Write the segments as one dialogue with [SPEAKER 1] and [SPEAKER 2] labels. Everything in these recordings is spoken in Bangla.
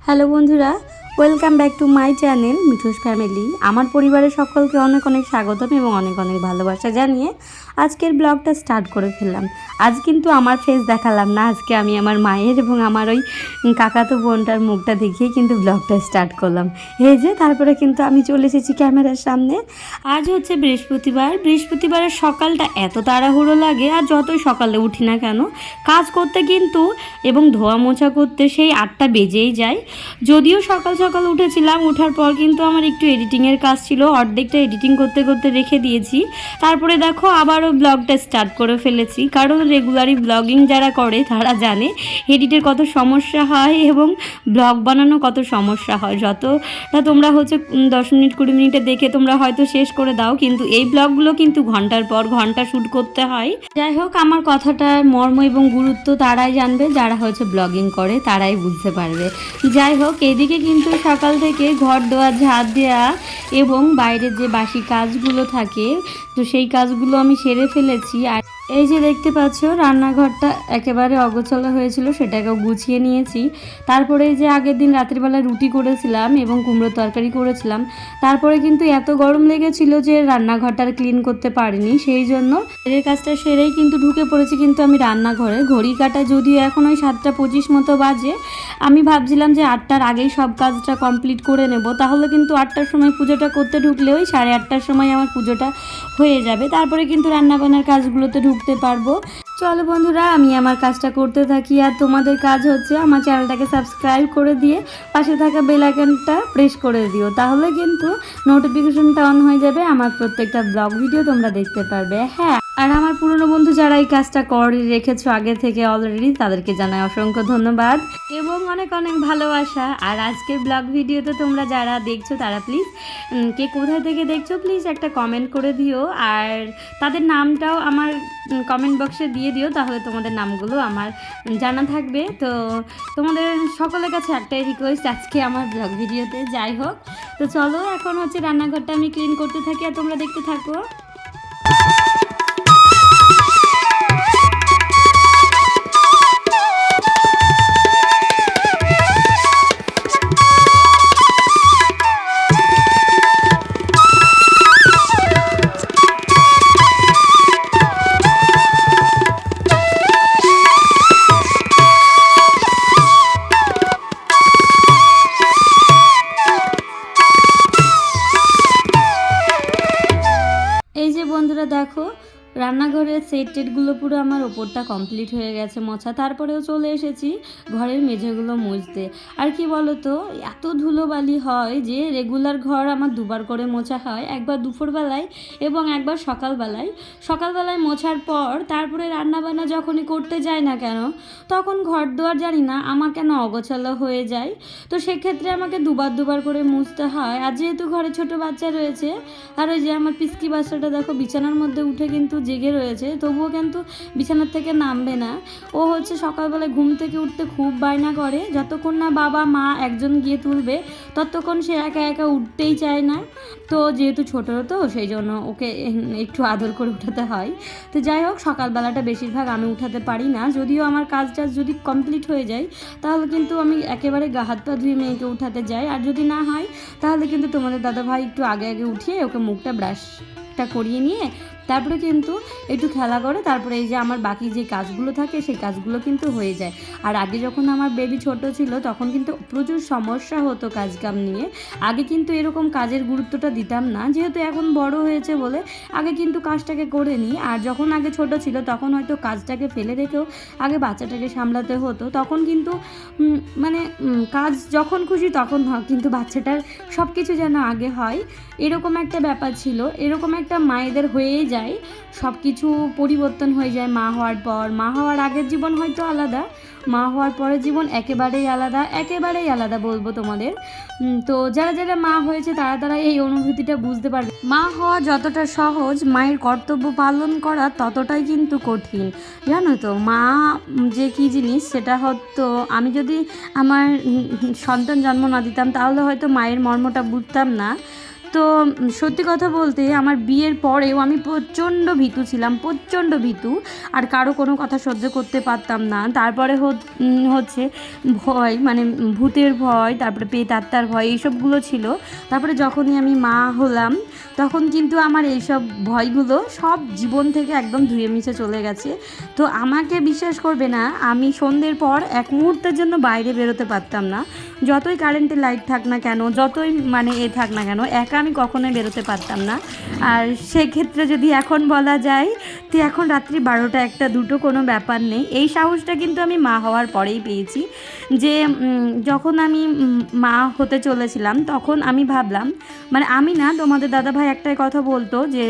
[SPEAKER 1] হ্যালো বন্ধুরা, welcome back to my channel Mithu's family. আমার পরিবারের সকলকে অনেক অনেক স্বাগতম এবং অনেক অনেক ভালোবাসা জানিয়ে আজকের ব্লগটা স্টার্ট করে ফেললাম। আজ কিন্তু আমার ফেস দেখালাম না, আজকে আমি আমার মায়ের এবং আমার ওই কাকাতো বোনটার মুখটা দেখিয়ে কিন্তু ব্লগটা স্টার্ট করলাম। এই যে তারপরে কিন্তু আমি চলে এসেছি ক্যামেরার সামনে। আজ হচ্ছে বৃহস্পতিবারের সকালটা এত তাড়াহুড়ো লাগে, আর যতই সকালে উঠি না কেন কাজ করতে কিন্তু এবং ধোয়া মোছা করতে সেই 8টা বেজেই যায়। যদিও সকাল সকাল উঠেছিলাম, ওঠার পর কিন্তু আমার একটু এডিটিংয়ের কাজ ছিল, অর্ধেকটা এডিটিং করতে করতে রেখে দিয়েছি। তারপরে দেখো আবারও ব্লগটা স্টার্ট করে ফেলেছি, কারণ রেগুলারই ব্লগিং যারা করে তারা জানে এডিটের কত সমস্যা হয় এবং ব্লগ বানানো কত সমস্যা হয়। যতটা তোমরা হচ্ছে 10 মিনিট 20 মিনিটে দেখে তোমরা হয়তো শেষ করে দাও, কিন্তু এই ব্লগগুলো কিন্তু ঘন্টার পর ঘন্টা শ্যুট করতে হয়। যাই হোক, আমার কথাটার মর্ম এবং গুরুত্ব তারাই জানবে যারা হচ্ছে ব্লগিং করে, তারাই বুঝতে পারবে। যাই হোক, এদিকে কিন্তু সকাল থেকে ঘর দোয়া ঝাড় দেওয়া এবং বাইরের যে বাসি কাজগুলো থাকে তো সেই কাজগুলো আমি সেরে ফেলেছি। আর এই যে দেখতে পাচ্ছ রান্নাঘরটা একেবারে অগোছালো হয়েছিল, সেটাকেও গুছিয়ে নিয়েছি। তারপরে এই যে আগের দিন রাত্রিবেলা রুটি করেছিলাম এবং কুমড়োর তরকারি করেছিলাম, তারপরে কিন্তু এত গরম লেগেছিল যে রান্নাঘরটা ক্লিন করতে পারিনি, সেই জন্য এর কাজটা সেরেই কিন্তু ঢুকে পড়েছি কিন্তু আমি রান্নাঘরে। ঘড়ি কাটা যদিও এখন ওই 7:25 মতো বাজে, আমি ভাবছিলাম যে 8টার আগেই সব কাজটা কমপ্লিট করে নেব, তাহলে কিন্তু 8টার সময় পুজোটা করতে ঢুকলে ওই 8:30টার সময় আমার পুজোটা হয়ে যাবে, তারপরে কিন্তু রান্নাবান্নার কাজগুলোতে ঢুকতে পারবো। চলো বন্ধুরা, আমি আমার কাজটা করতে থাকি, আর তোমাদের কাজ হচ্ছে আমার চ্যানেলটাকে সাবস্ক্রাইব করে দিয়ে পাশে থাকা বেল আইকনটা প্রেস করে দিও, তাহলে কিন্তু নোটিফিকেশনটা অন হয়ে যাবে, আমার প্রত্যেকটা ব্লগ ভিডিও তোমরা দেখতে পারবে। হ্যাঁ, আর আমার পুরনো বন্ধু যারা এই কাজটা করে রেখেছো আগে থেকে অলরেডি, তাদেরকে জানাই অসংখ্য ধন্যবাদ এবং অনেক অনেক ভালোবাসা। আর আজকের ব্লগ ভিডিওতে তোমরা যারা দেখছো তারা প্লিজ কে কোথায় থেকে দেখছো প্লিজ একটা কমেন্ট করে দিও, আর তাদের নামটাও আমার কমেন্ট বক্সে দিয়ে দিও, তাহলে তোমাদের নামগুলো আমার জানা থাকবে। তো তোমাদের সকলের কাছে একটাই রিকোয়েস্ট আজকে আমার ব্লগ ভিডিওতে। যাই হোক, তো চলো এখন হচ্ছে রান্নাঘরটা আমি ক্লিন করতে থাকি আর তোমরা দেখতে থাকো। এই যে বন্ধুরা দেখো, রান্নাঘরের সেট টেটগুলো পুরো আমার ওপরটা কমপ্লিট হয়ে গেছে মোছা, তারপরেও চলে এসেছি ঘরের মেঝেগুলো মুছতে। আর কি বলো তো, এত ধুলোবালি হয় যে রেগুলার ঘর আমার দুবার করে মোছা হয়, একবার দুপুরবেলায় এবং একবার সকালবেলায় মোছার পর তারপরে রান্নাবান্না যখনই করতে যাই না কেন, তখন ঘর দুয়ার জানি না আমার কেন অগোছালো হয়ে যায়, তো সেক্ষেত্রে আমাকে দুবার করে মুছতে হয়। আর যেহেতু ঘরে ছোট বাচ্চা রয়েছে, আর ওই যে আমার পিসকি বাচ্চাটা দেখো বিছানার মধ্যে উঠে কিন্তু জেগে রয়েছে, তবুও কিন্তু বিছানার থেকে নামবে না। ও হচ্ছে সকালবেলায় ঘুম থেকে উঠতে খুব বায়না করে, যতক্ষণ না বাবা মা একজন গিয়ে তুলবে ততক্ষণ সে একা একা উঠতেই চায় না। তো যেহেতু ছোটো তো সেই জন্য ওকে একটু আদর করে উঠাতে হয়। তো যাই হোক, সকালবেলাটা বেশিরভাগ আমি উঠাতে পারি না, যদিও আমার কাজটা যদি কমপ্লিট হয়ে যায় তাহলে কিন্তু আমি একেবারে গা হাত পা ধুয়ে মেয়েকে উঠাতে যাই, আর যদি না হয় তাহলে কিন্তু তোমাদের দাদাভাই একটু আগে উঠিয়ে ওকে মুখটা ব্রাশটা করিয়ে নিয়ে তারপরে কিন্তু একটু খেলা করে, তারপরে এই যে আমার বাকি যে কাজগুলো থাকে সেই কাজগুলো কিন্তু হয়ে যায়। আর আগে যখন আমার বেবি ছোট ছিল তখন কিন্তু প্রচুর সমস্যা হতো কাজ কাম নিয়ে, আগে কিন্তু এরকম কাজের গুরুত্বটা দিতাম না, যেহেতু এখন বড় হয়েছে বলে আগে কিন্তু কাজটাকে করে নিই। আর যখন আগে ছোট ছিল তখন হয়তো কাজটাকে ফেলে রেখেও আগে বাচ্চাটাকে সামলাতে হতো, তখন কিন্তু কাজ যখন খুশি তখন হয়, কিন্তু বাচ্চাটার সব কিছু যেন আগে হয় এরকম একটা ব্যাপার ছিল। এরকম একটা মায়েদের হয়েই যায়, সব কিছু পরিবর্তন হয়ে যায় মা হওয়ার পর। মা হওয়ার আগের জীবন হয়তো আলাদা, মা হওয়ার পরের জীবন একেবারেই আলাদা বলবো তোমাদের। তো যারা মা হয়েছে তারা এই অনুভূতিটা বুঝতে পারবে। মা হওয়া যতটা সহজ, মায়ের কর্তব্য পালন করা ততটাই কিন্তু কঠিন, জানো তো। মা যে কী জিনিস সেটা হয়তো আমি যদি আমার সন্তান জন্ম না দিতাম তাহলে হয়তো মায়ের মর্মটা বুঝতাম না। তো সত্যি কথা বলতে আমার বিয়ের পরেও আমি প্রচণ্ড ভীতু ছিলাম, প্রচণ্ড ভীতু, আর কারো কোনো কথা সহ্য করতে পারতাম না। তারপরে হচ্ছে ভয়, মানে ভূতের ভয়, তারপরে প্রেতাত্মার ভয়, এইসবগুলো ছিল। তারপরে যখনই আমি মা হলাম তখন কিন্তু আমার এইসব ভয়গুলো সব জীবন থেকে একদম ধুয়ে মিশে চলে গেছে। তো আমাকে বিশ্বাস করবে না, আমি সন্ধ্যের পর এক মুহূর্তের জন্য বাইরে বেরোতে পারতাম না। যতই কারেন্টের লাইট থাক না কেন, যতই মানে থাক না কেন, একা আমি কখনোই বেরোতে পারতাম না। আর সেক্ষেত্রে যদি এখন বলা যায়, তো এখন রাত্রি 12টা 1টা 2টো কোনো ব্যাপার নেই। এই সাহসটা কিন্তু আমি মা হওয়ার পরেই পেয়েছি। যে যখন আমি মা হতে চলেছিলাম তখন আমি ভাবলাম, মানে আমি না, তোমাদের দাদাভাই একটাই কথা বলতো যে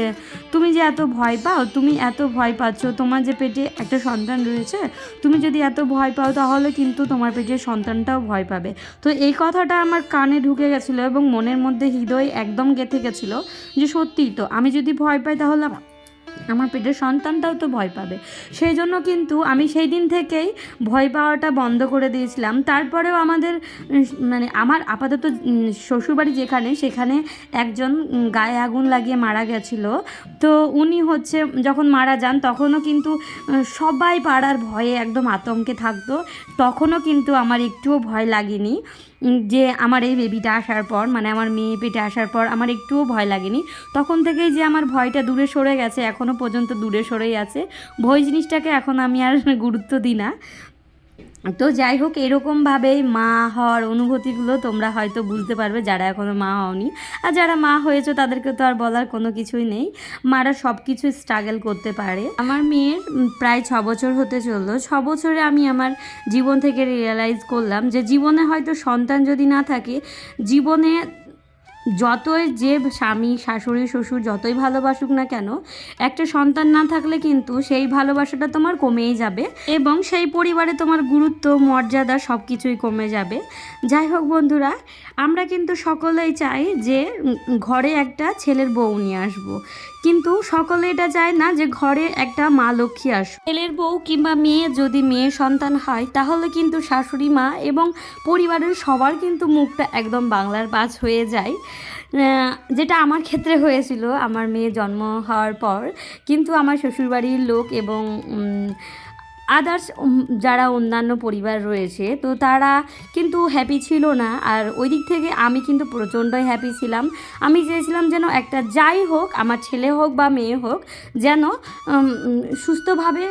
[SPEAKER 1] তুমি যে এত ভয় পাও, তুমি এত ভয় পাচ্ছ, তোমার যে পেটে একটা সন্তান রয়েছে, তুমি যদি এত ভয় পাও তাহলে কিন্তু তোমার পেটের সন্তানটাও ভয় পাবে। তো এই কথাটা আমার কানে ঢুকে গেছিলো এবং মনের মধ্যে হৃদয় একদম গেঁথে গেছিলো যে সত্যিই তো, আমি যদি ভয় পাই তাহলে আমার পেটের সন্তানটাও তো ভয় পাবে। সেই জন্য কিন্তু আমি সেই দিন থেকেই ভয় পাওয়াটা বন্ধ করে দিয়েছিলাম। তারপরেও আমাদের মানে আমার আপাতত শ্বশুরবাড়ি যেখানে, সেখানে একজন গায়ে আগুন লাগিয়ে মারা গেছিলো। তো উনি হচ্ছে যখন মারা যান তখনও কিন্তু সবাই পাড়ার ভয়ে একদম আতঙ্কে থাকতো। তখনও কিন্তু আমার একটুও ভয় লাগেনি যে আমার এই বেবিটা আসার পর, মানে আমার মেয়ে পেটে আসার পর আমার একটুও ভয় লাগেনি। তখন থেকেই যে আমার ভয়টা দূরে সরে গেছে, এখনও পর্যন্ত দূরে সরেই আছে। ভয় জিনিসটাকে এখন আমি আর গুরুত্ব দিই না। তো যাই হোক, এরকমভাবেই মা হওয়ার অনুভূতিগুলো তোমরা হয়তো বুঝতে পারবে যারা এখনও মা হওনি। আর যারা মা হয়েছো তাদেরকে তো আর বলার কোনো কিছুই নেই, মারা সব কিছু স্ট্রাগল করতে পারে। আমার মেয়ের প্রায় 6 বছর হতে চললো। 6 বছরে আমি আমার জীবন থেকে রিয়েলাইজ করলাম যে জীবনে হয়তো সন্তান যদি না থাকে, জীবনে যতই যে স্বামী শাশুড়ি শ্বশুর যতই ভালোবাসুক না কেন, একটা সন্তান না থাকলে কিন্তু সেই ভালোবাসাটা তোমার কমেই যাবে এবং সেই পরিবারে তোমার গুরুত্ব মর্যাদা সব কিছুই কমে যাবে। যাই হোক বন্ধুরা, আমরা কিন্তু সকলেই চাই যে ঘরে একটা ছেলের বউ নিয়ে আসবো, কিন্তু সকলে এটা চায় না যে ঘরে একটা মা লক্ষ্মী আসুক। ছেলের বউ কিংবা মেয়ে যদি মেয়ে সন্তান হয় তাহলে কিন্তু শাশুড়ি মা এবং পরিবারের সবার কিন্তু মুখটা একদম বাংলার বাজ হয়ে যায়, যেটা আমার ক্ষেত্রে হয়েছিল আমার মেয়ে জন্ম হওয়ার পর। কিন্তু আমার শ্বশুরবাড়ির লোক এবং আদার্স যারা অন্যান্য পরিবার রয়েছে, তো তারা কিন্তু হ্যাপি ছিল না। আর ওই দিক থেকে আমি কিন্তু প্রচণ্ডই হ্যাপি ছিলাম। আমি চেয়েছিলাম যেন একটা যাই হোক, আমার ছেলে হোক বা মেয়ে হোক, যেন সুস্থভাবে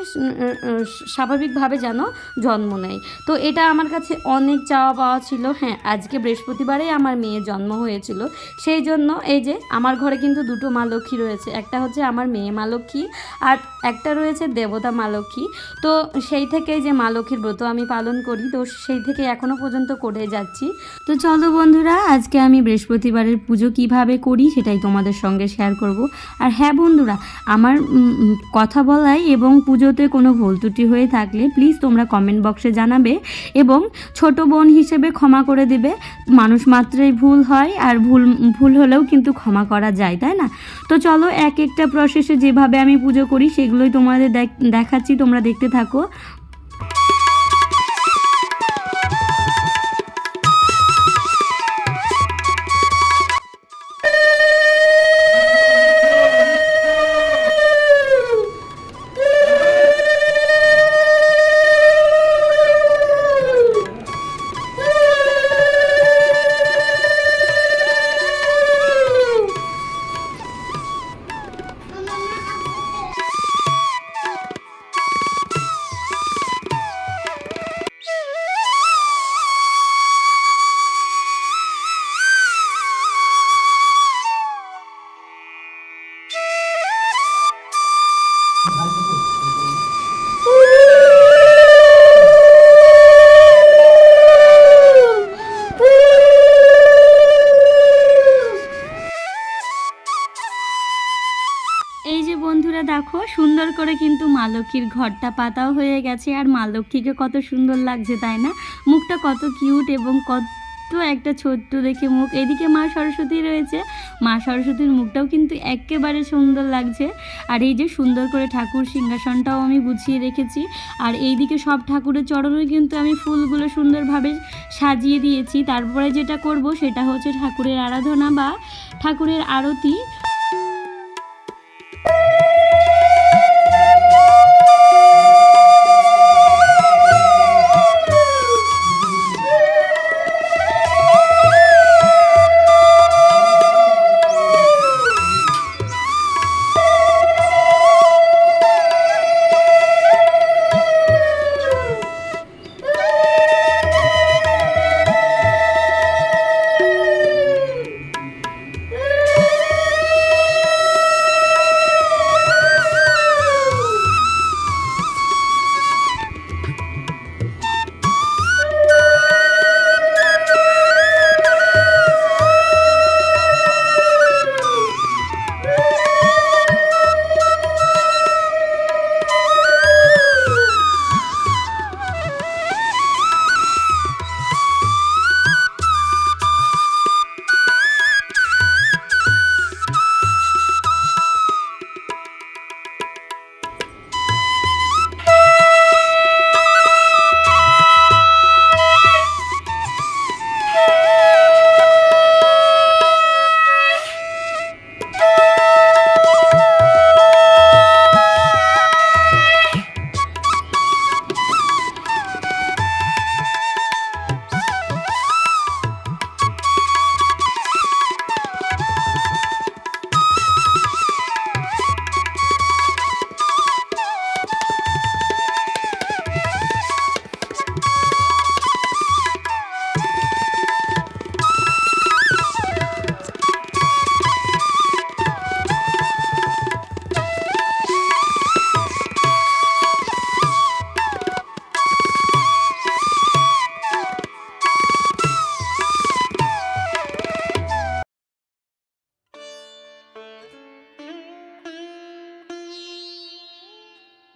[SPEAKER 1] স্বাভাবিকভাবে যেন জন্ম নেয়। তো এটা আমার কাছে অনেক চাওয়া পাওয়া ছিল। হ্যাঁ, আজকে বৃহস্পতিবারেই আমার মেয়ের জন্ম হয়েছিল। সেই জন্য এই যে আমার ঘরে কিন্তু 2টো মা লক্ষ্মী রয়েছে, একটা হচ্ছে আমার মেয়ে মা লক্ষ্মী আর একটা রয়েছে দেবতা মা লক্ষ্মী। তো সেই থেকেই যে মা লক্ষ্মীর ব্রত আমি পালন করি, তো সেই থেকে এখনও পর্যন্ত করে যাচ্ছি। তো চলো বন্ধুরা, আজকে আমি বৃহস্পতিবারের পুজো কিভাবে করি সেটাই তোমাদের সঙ্গে শেয়ার করব। আর হ্যাঁ বন্ধুরা, আমার কথা বলাই এবং পুজোতে কোনো ভুল ত্রুটি হয়ে থাকলে প্লিজ তোমরা কমেন্ট বক্সে জানাবে এবং ছোট বোন হিসেবে ক্ষমা করে দেবে। মানুষ মাত্রই ভুল হয়, আর ভুল হলেও কিন্তু ক্ষমা করা যায়, তাই না? তো চলো, এক একটা প্রসেসে যেভাবে আমি পুজো করি সেগুলোই তোমাদের দেখাচ্ছি, তোমরা দেখতে থাকো। এই যে বন্ধুরা দেখো, সুন্দর করে কিন্তু মা লক্ষ্মীর ঘরটা পাতাও হয়ে গেছে। আর মা লক্ষ্মীকে কত সুন্দর লাগছে, তাই না? মুখটা কত কিউট এবং কত একটা ছোট্ট দেখে মুখ। এদিকে মা সরস্বতী রয়েছে, মা সরস্বতীর মুখটাও কিন্তু একেবারে সুন্দর লাগছে। আর এই যে সুন্দর করে ঠাকুর সিংহাসনটাও আমি গুছিয়ে রেখেছি। আর এইদিকে সব ঠাকুরের চরণে কিন্তু আমি ফুলগুলো সুন্দরভাবে সাজিয়ে দিয়েছি। তারপরে যেটা করব সেটা হচ্ছে ঠাকুরের আরাধনা বা ঠাকুরের আরতি।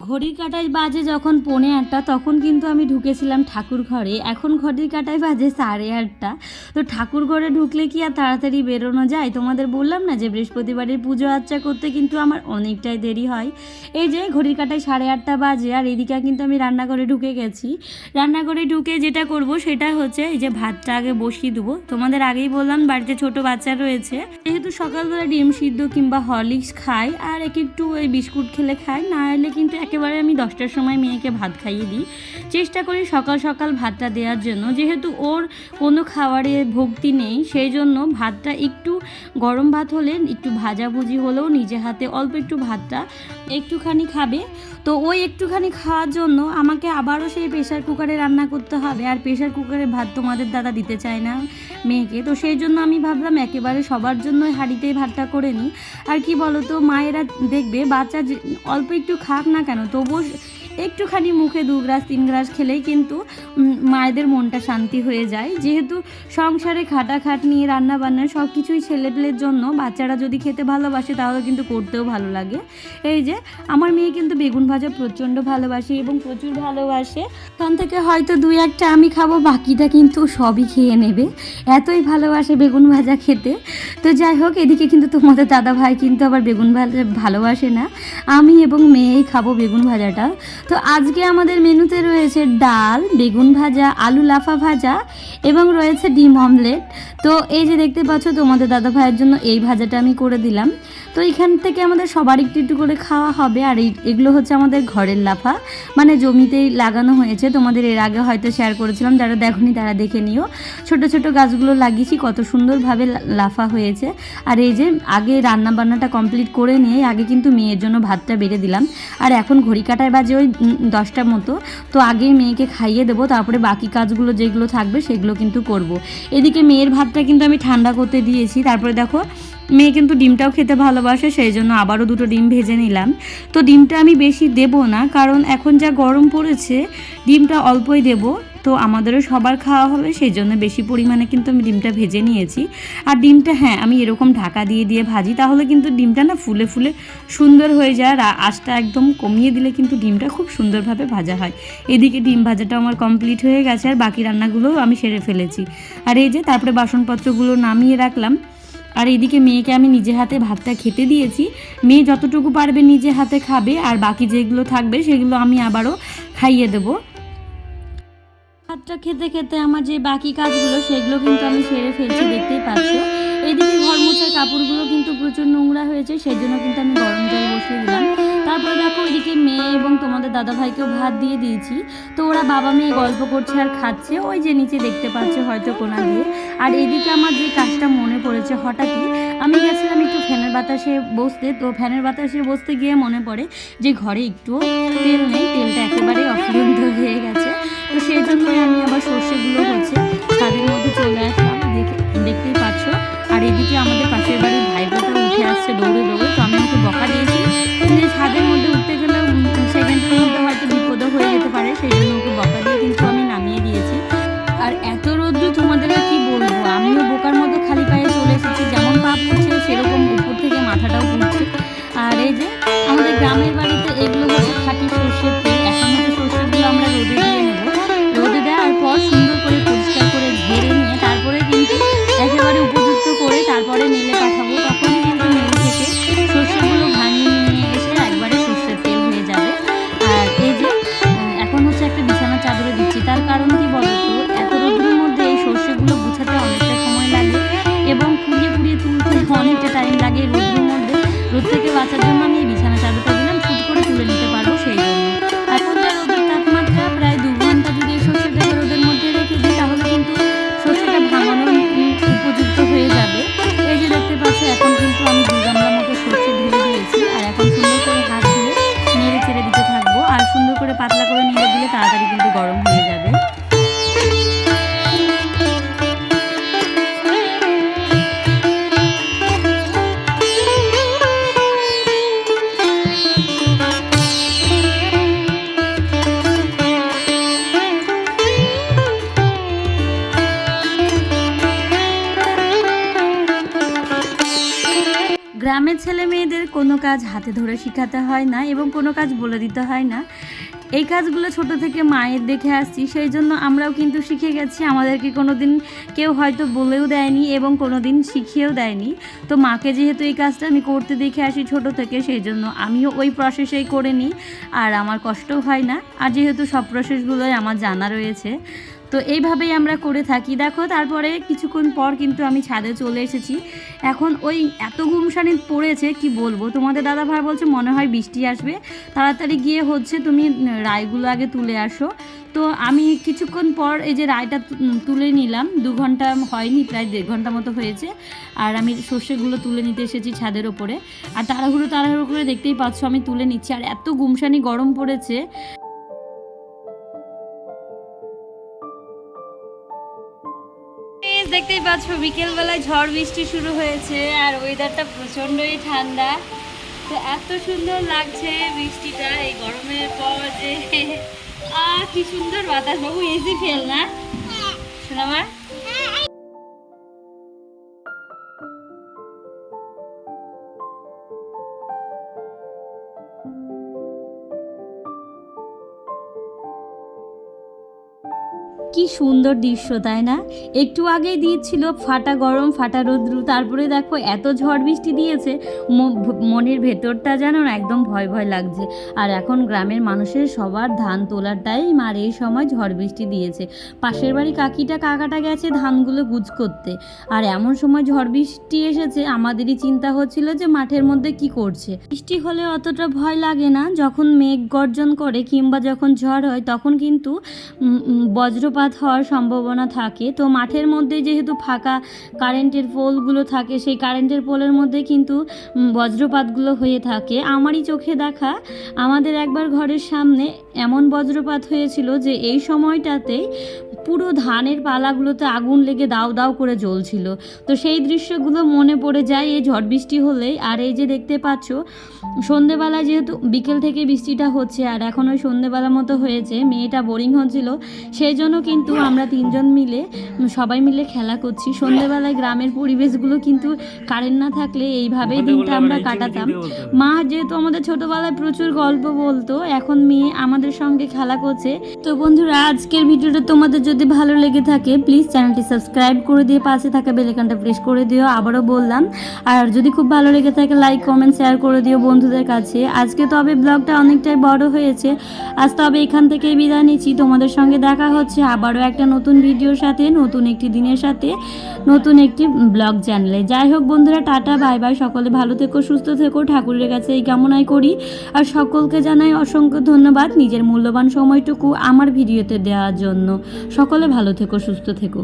[SPEAKER 1] ঘড়ির কাঁটায় বাজে যখন 8:45 তখন কিন্তু আমি ঢুকেছিলাম ঠাকুর ঘরে। এখন ঘড়ির কাঁটায় বাজে 8:30। তো ঠাকুর ঘরে ঢুকলে কি আর তাড়াতাড়ি বেরোনো যায়? তোমাদের বললাম না যে বৃহস্পতিবারের পুজো আর্চা করতে কিন্তু আমার অনেকটাই দেরি হয়। এই যে ঘড়ির কাঁটায় 8:30 বাজে, আর এদিকে কিন্তু আমি রান্নাঘরে ঢুকে গেছি। রান্নাঘরে ঢুকে যেটা করব সেটা হচ্ছে এই যে ভাতটা আগে বসিয়ে দেবো। তোমাদের আগেই বললাম বাড়িতে ছোট বাচ্চা রয়েছে, যেহেতু সকালবেলা ডিম সিদ্ধ কিংবা হরলিক্স খাই আর একটু ওই বিস্কুট খেলে খাই, না হলে কিন্তু একেবারে আমি 10টার সময় মেয়েকে ভাত খাইয়ে দিই। চেষ্টা করি সকাল সকাল ভাতটা দেওয়ার জন্য, যেহেতু ওর কোনো খাবারে ভক্তি নেই, সেই জন্য ভাতটা একটু গরম ভাত হলে একটু ভাজাভুজি হলেও নিজে হাতে অল্প একটু ভাতটা একটুখানি খাবে। তো ওই একটুখানি খাওয়ার জন্য আমাকে আবারও সেই প্রেশার কুকারে রান্না করতে হবে, আর প্রেশার কুকারে ভাত তোমাদের দাদা দিতে চায় না মেয়েকে। তো সেই জন্য আমি ভাবলাম একেবারে সবার জন্য হাঁড়িতেই ভাতটা করে নিই। আর কি বলো তো, মায়েরা দেখবে বাচ্চা অল্প একটু খাক না কেন, তবুও একটুখানি মুখে 2 গ্লাস 3 গ্লাস খেলেই কিন্তু মায়েদের মনটা শান্তি হয়ে যায়। যেহেতু সংসারে খাটাখাটনি রান্না বান্না সব কিছুই ছেলেপেলের জন্য, বাচ্চারা যদি খেতে ভালোবাসে তাহলে কিন্তু করতেও ভালো লাগে। এই যে আমার মেয়ে কিন্তু বেগুন ভাজা প্রচণ্ড ভালোবাসে এবং প্রচুর ভালোবাসে। ওখান থেকে হয়তো 2-1টা আমি খাবো, বাকিটা কিন্তু সবই খেয়ে নেবে, এতই ভালোবাসে বেগুন ভাজা খেতে। তো যাই হোক, এদিকে কিন্তু তোমাদের দাদা ভাই কিন্তু আবার বেগুন ভাজা ভালোবাসে না, আমি এবং মেয়েই খাবো বেগুন ভাজাটা। তো আজকে আমাদের মেনুতে রয়েছে ডাল, বেগুন ভাজা, আলু লাফা ভাজা এবং রয়েছে ডিম অমলেট। তো এই যে দেখতে পাচ্ছ তোমাদের দাদা ভাইয়ের জন্য এই ভাজাটা আমি করে দিলাম। তো এখান থেকে আমাদের সবার একটু একটু করে খাওয়া হবে। আর এগুলো হচ্ছে আমাদের ঘরের লাফা, মানে জমিতেই লাগানো হয়েছে। তোমাদের এর আগে হয়তো শেয়ার করেছিলাম, যারা দেখোনি তারা দেখে নিও। ছোট ছোট গাছগুলো লাগিয়েছি, কত সুন্দরভাবে লাফা হয়েছে। আর এই যে আগে রান্না বান্নাটা কমপ্লিট করে নিয়ে আগে কিন্তু মেয়ের জন্য ভাতটা বেড়ে দিলাম। আর এখন ঘড়ি কাটায় বাজে ওই 10টার মতো। তো আগেই মেয়েকে খাইয়ে দেবো, তারপরে বাকি কাজগুলো যেগুলো থাকবে সেগুলো কিন্তু করব। এদিকে মেয়ের ভাতটা কিন্তু আমি ঠান্ডা করতে দিয়েছি। তারপরে দেখো মেয়ে কিন্তু ডিমটাও খেতে ভালোবাসে, সেই জন্য আবারও 2টো ডিম ভেজে নিলাম। তো ডিমটা আমি বেশি দেব না, কারণ এখন যা গরম পড়েছে ডিমটা অল্পই দেব। তো আমাদেরও সবার খাওয়া হবে, সেই জন্য বেশি পরিমাণে কিন্তু আমি ডিমটা ভেজে নিয়েছি। আর ডিমটা হ্যাঁ আমি এরকম ঢাকা দিয়ে দিয়ে ভাজি, তাহলে কিন্তু ডিমটা না ফুলে ফুলে সুন্দর হয়ে যায়। আর আঁচটা একদম কমিয়ে দিলে কিন্তু ডিমটা খুব সুন্দরভাবে ভাজা হয়। এদিকে ডিম ভাজাটা আমার কমপ্লিট হয়ে গেছে, আর বাকি রান্নাগুলোও আমি সেরে ফেলেছি। আর এই যে তারপরে বাসনপত্রগুলো নামিয়ে রাখলাম। আর এদিকে মেয়েকে আমি নিজে হাতে ভাতটা খেতে দিয়েছি। মেয়ে যতটুকু পারবে নিজে হাতে খাবে, আর বাকি যেগুলো থাকবে সেগুলো আমি আবারও খাইয়ে দেবো। ভাতটা খেতে খেতে আমার যে বাকি কাজগুলো সেগুলো কিন্তু আমি সেরে ফেলছি, দেখতেই পাচ্ছ। এইদিকে ঘর মোছার কাপড়গুলো কিন্তু প্রচুর নোংরা হয়েছে, সেই জন্য কিন্তু আমি গরম জল বসিয়ে দিলাম। তারপরে দেখো ওইদিকে মেয়ে এবং তোমাদের দাদাভাইকেও ভাত দিয়ে দিয়েছি। তো ওরা বাবা মেয়ে গল্প করছে আর খাচ্ছে, ওই যে নিচে দেখতে পাচ্ছে হয়তো কোনা দিয়ে। আর এইদিকে আমার যে কাজটা মনে পড়েছে হঠাৎই, আমি গেছিলাম একটু ফ্যানের বাতাসে বসতে। তো ফ্যানের বাতাসে বসতে গিয়ে মনে পড়ে যে ঘরে একটু তেল নেই, তেলটা একেবারেই অফুরন্ত হয়ে গেছে। তো সেই জন্যই আমি আবার সর্ষেগুলো হচ্ছে ছাদের মধ্যে চলে আসলাম, দেখতেই পাচ্ছ। আর এদিকে আমাদের পাশের বাড়ির ভাইবোটা উঠে আসছে দৌড়ে দৌড়ে। তো আমি ওকে বকা দিয়েছি যে ছাদের মধ্যে উঠতে গেলে সেকেন্ডের মধ্যে হয়তো বিপদও হয়ে যেতে পারে, সেই জন্য ওকে বকা দিয়ে কিন্তু আমি নামিয়ে দিয়েছি। আর এত রোদ্দু তোমাদের কি বলবো, আমিও বোকার মতো খালি পায়ে চলে এসেছি, যেমন পা পড়ছে সেরকম উপর থেকে মাথাটাও পড়ছে। আর এই যে আমাদের গ্রামের বাড়িতে এগুলো হচ্ছে খাঁটি সর্ষের তেল। এখন হচ্ছে সর্ষেগুলো আমরা রোদে দিয়ে নেবো, রোদে দেওয়ার পর সুন্দর করে পরিষ্কার করে ঝেড়ে নিয়ে তারপরে কিন্তু একেবারে উপযুক্ত করে তারপরে মিলে পাঠাবো। তখনই কিন্তু মিল থেকে সর্ষেগুলো ভাঙিয়ে নিয়ে এসে একবারে সর্ষের তেল হয়ে যাবে। আর এই যে এখন হচ্ছে একটা বিছানার চাদরে দিচ্ছি, তার কারণ কি বলতো, এত রোদ্রের মধ্যে এই সর্ষেগুলো গুছাতে অনেকটা সময় লাগে এবং কুড়িয়ে কুড়িয়ে তুলতে অনেকটা টাইম লাগে। রোদ্রের মধ্যে রোদ থেকে বাঁচার জন্য আমি এই বিছানা চাদরটা দিলাম, শুট করে তুলে নিতে পারবো সেই জন্য। এখন যা রোদের তাপমাত্রা, প্রায় 2 ঘন্টা যদি এই সর্ষেটাকে রোদের মধ্যে রেখে দিই তাহলে কিন্তু সর্ষেটা ভাঙানোর উপযুক্ত হয়ে যাবে। এই যে দেখতে পাচ্ছ এখন কিন্তু আমি 2 গামলা মতো সর্ষে ঢেলে দিয়েছি। আর এখন সুন্দর করে হাত দিয়ে নেড়ে চেড়ে দিতে থাকবো, আর সুন্দর করে পাতলা করে নেড়ে দিলে তাড়াতাড়ি কিন্তু গরম হয়ে যাবে। গ্রামের ছেলে মেয়েদের কোনো কাজ হাতে ধরে শেখাতে হয় না এবং কোনো কাজ বলে দিতে হয় না। এই কাজগুলো ছোট থেকে মায়ের দেখে আসছি, সেই জন্য আমরাও কিন্তু শিখে গেছি। আমাদেরকে কোনো দিন কেউ হয়তো বলেও দেয়নি এবং কোনো দিন শিখিয়েও দেয়নি। তো মাকে যেহেতু এই কাজটা আমি করতে দেখে আসি ছোট থেকে, সেই জন্য আমিও ওই প্রসেসেই করে নিই, আর আমার কষ্টও হয় না। আর যেহেতু সব প্রসেসগুলোই আমার জানা রয়েছে, তো এইভাবেই আমরা করে থাকি। দেখো তারপরে কিছুক্ষণ পর কিন্তু আমি ছাদে চলে এসেছি। এখন ওই এত গুমসানি পড়েছে কি বলবো, তোমাদের দাদাভাই বলছে মনে হয় বৃষ্টি আসবে, তাড়াতাড়ি গিয়ে হচ্ছে তুমি রাইগুলো আগে তুলে আসো। তো আমি কিছুক্ষণ পর এই যে রাইটা তুলে নিলাম, 2 ঘন্টা হয়নি, প্রায় 1.5 ঘন্টা মতো হয়েছে। আর আমি সর্ষেগুলো তুলে নিতে এসেছি ছাদের ওপরে, আর তাড়াহুড়ো করে দেখতেই পাচ্ছ আমি তুলে নিচ্ছি। আর এত গুমসানি গরম পড়েছে। দেখতেই পাচ্ছ বিকেলবেলায় ঝড় বৃষ্টি শুরু হয়েছে, আর ওয়েদারটা প্রচণ্ডই ঠান্ডা। তো এত সুন্দর লাগছে বৃষ্টিটা এই গরমের পর, যে কি সুন্দর বাতাস। বাবু এসি ফেল না শোনা আমার। কি সুন্দর দৃশ্য, তাই না? একটু আগেই দিয়েছিল ফাটা গরম ফাটা রৌদ্র, তারপরে দেখো এত ঝড় বৃষ্টি দিয়েছে, মনের ভেতরটা যেন একদম ভয় ভয় লাগছে। আর এখন গ্রামের মানুষের সবার ধান তোলার টাইম, আর এই সময় ঝড় বৃষ্টি দিয়েছে। পাশের বাড়ি কাকাটা গেছে ধানগুলো গুছ করতে, আর এমন সময় ঝড় বৃষ্টি এসেছে, আমাদেরই চিন্তা হচ্ছিল যে মাঠের মধ্যে কি করছে। বৃষ্টি হলে অতটা ভয় লাগে না, যখন মেঘ গর্জন করে কিংবা যখন ঝড় হয় তখন কিন্তু বজ্রপাত হওয়ার সম্ভাবনা থাকে। তো মাঠের মধ্যে যেহেতু ফাঁকা কারেন্টের পোলগুলো থাকে, সেই কারেন্টের পোলের মধ্যে কিন্তু বজ্রপাতগুলো হয়ে থাকে। আমারই চোখে দেখা, আমাদের একবার ঘরের সামনে এমন বজ্রপাত হয়েছিল যে এই সময়টাতেই পুরো ধানের পালাগুলোতে আগুন লেগে দাউ দাউ করে জ্বলছিল। তো সেই দৃশ্যগুলো মনে পড়ে যায় এই ঝড় বৃষ্টি হলেই। আর এই যে দেখতে পাচ্ছ সন্ধেবেলায়, যেহেতু বিকেল থেকে বৃষ্টিটা হচ্ছে আর এখন ওই সন্ধেবেলার মতো হয়েছে, মেয়েটা বোরিং হচ্ছিল, সেই জন্য কিন্তু আমরা 3 জন মিলে সবাই মিলে খেলা করছি। সন্ধেবেলায় গ্রামের পরিবেশগুলো কিন্তু কারেন্ট না থাকলে এইভাবেই দিনটা আমরা কাটাতাম। মা যেহেতু আমাদের ছোটোবেলায় প্রচুর গল্প বলতো, এখন মেয়ে আমাদের সঙ্গে খেলা করছে। তো বন্ধুরা, আজকের ভিডিওটা তোমাদের যদি যদি ভালো লেগে থাকে প্লিজ চ্যানেলটি সাবস্ক্রাইব করে দিয়ে পাশে থাকা বেল আইকনটা প্রেস করে দিও, আবারও বললাম। আর যদি খুব ভালো লেগে থাকে লাইক কমেন্ট শেয়ার করে দিও বন্ধুদের কাছে। আজকে তবে ব্লগটা অনেকটাই বড় হয়েছে, আজ তবে এখান থেকেই বিদায় নিচ্ছি। তোমাদের সঙ্গে দেখা হচ্ছে আবারও একটা নতুন ভিডিওর সাথে, নতুন একটি দিনের সাথে, নতুন একটি ব্লগ চ্যানেলে। যাই হোক বন্ধুরা, টাটা বাই বাই। সকলে ভালো থেকো, সুস্থ থেকো, ঠাকুরের কাছে এই কামনাই করি। আর সকলকে জানাই অসংখ্য ধন্যবাদ নিজের মূল্যবান সময়টুকু আমার ভিডিওতে দেওয়ার জন্য। সকলে ভালো থেকো, সুস্থ থেকো।